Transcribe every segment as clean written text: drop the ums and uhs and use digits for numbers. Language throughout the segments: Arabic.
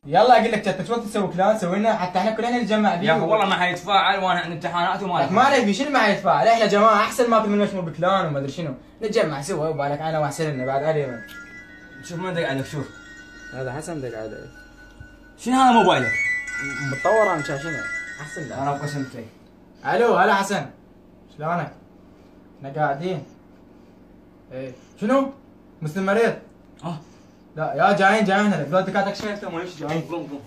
يلا اقول لك انت شو تسوي كلان سوي لنا حتى احنا كلنا نتجمع فيه. يا اخي والله ما حيتفاعل وانا عندي امتحانات وما ما نبي شنو ما يتفاعل، احنا جماعه احسن ما من مشمول بكلان وما ادري شنو، نتجمع سوا وبالك انا واحسن لنا بعد علي. شوف من دق عليك شوف. هذا حسن دق علي. شنو هذا موبايلك؟ متطور عن شنو؟ احسن لا. انا بقسمت لك. الو هلا حسن. شلونك؟ احنا قاعدين. ايه شنو؟ مسلم مريض؟ لا يا جايين هنا لو دكاتك شايفته ما ايش جايين. قوم.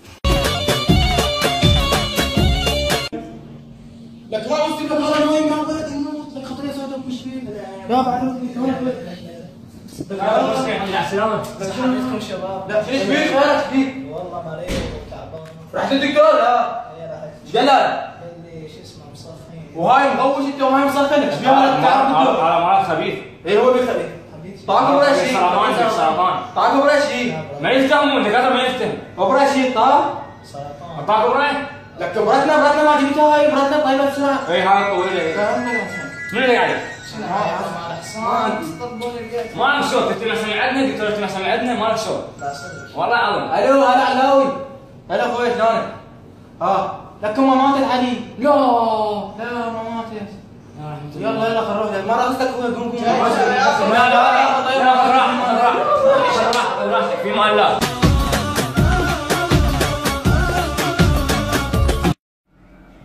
لك ما وصلت هذا وين ما ولد يموت لك خطيه سوداء وش فيه؟ يا بعد السلامة. صحتكم شباب. لا ايش فيك؟ ايش فيك؟ والله مريض وتعبان. رحت الدكتور ها؟ ايش قال لك؟ قال لي شو اسمه مصرخين. وهاي مغوش انت وهاي مسخنك ايش بيها على مرض خبيث. ايه هو بيخلي حبيبي. طاقه براشي سرطان. طاقه براشي ما يفتهمون دكاتره ما يفتهم. براشي طاقه سرطان. طاقه براي. لك برتنا ما جبتها هاي برتنا طيبه بسرعه. اي هذا طويله. من اللي قاعد؟ ما لك شوط انت ما سمع عندنا دكتور انت ما سمع عندنا ما لك شوط. لا صدق. والله العظيم. الو هلا علاوي. هلا اخوي شلونك؟ لكم ما ماتت علي. لا ما ماتت. يلا خل نروح ما راسك اخوي قوم راح في مال لا.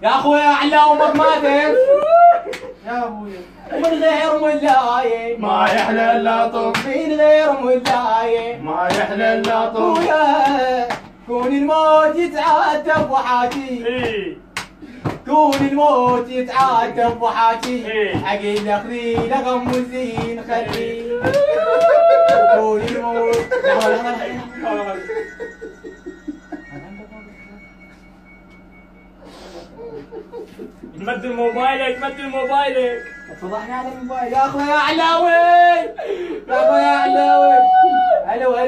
يا اخوي علاوي امك ماتت. يا ابوي ومن غير ولايه ما يحلى الا طم. من غير ولايه ما يحلى الا طم. ويا كون الموت يتعدى بضحاتي. كون الموت يتعدى بضحاتي. عقيل اخذي لغم وزين خلي. كون الموت مد موبايلك. فضحنا على الموبايل يا اخوي يا علاوي. يا اخوي يا علاوي. الو يا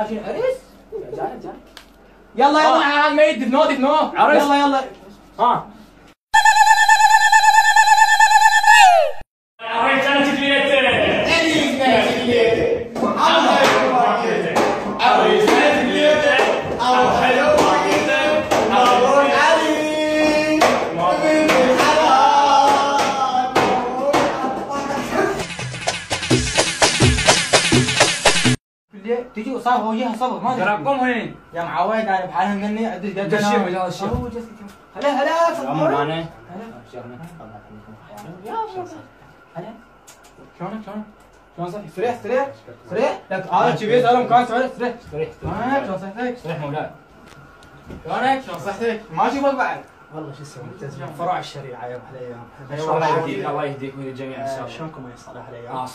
شنو عريس؟ يلا على الميت دفنوه عرس. يلا عريس انا تكليته. عريس انا تكليته. او حلو باكيته. مبروك علي تجي صار هو جهه صبر ما ادري. تراكم هين. يا معود انا بحالها مني ادري قد الشيخ هذا الشيخ. هلا الامر صبر. انا. هلا شلونك شلون صحتك؟ سريع لك هذا كبير هذا مكان سريع شلونك شلون صحتك؟ صحيح مولاي. شلونك شلون صحتك؟ ما اشوفك بعد. والله شو اسوي؟ فروع الشريعه يا ابو حليم. الله يهديك ويهدي الجميع ان شاء الله. شلونكم يا صلاح الايام؟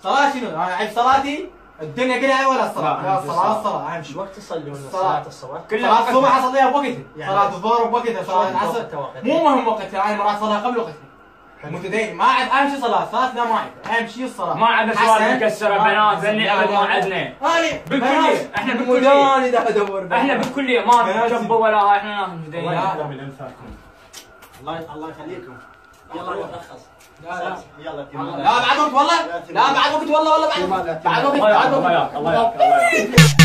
صلاة شنو؟ انا عيب صلاتي الدنيا كلها ولا الصلاة؟ لا، الصلاة اهم شو شيء. وقت تصلون صلاة. صلاة الصبح؟ صلاة الصبح اصليها بوقتها، يعني صلاة الظهر بوقتها، صلاة العصر توقيت. مو مهم وقتها، انا مرات صلاة قبل وقتها. متدين ما عاد اهم شيء صلاة لا ما عاد، اهم شيء الصلاة. ما عندنا سؤال مكسره بنات بني ابد ما عندنا. انا بالكلية احنا بالكلية. انا دا ادور احنا بالكلية ما جنب ولا هاي احنا ناخذ متدين. الله يخليكم. يلا نرخص. لا يلا بعد وقت والله، لا بعد وقت والله بعد وقت. الله يعافيك الله يعافيك.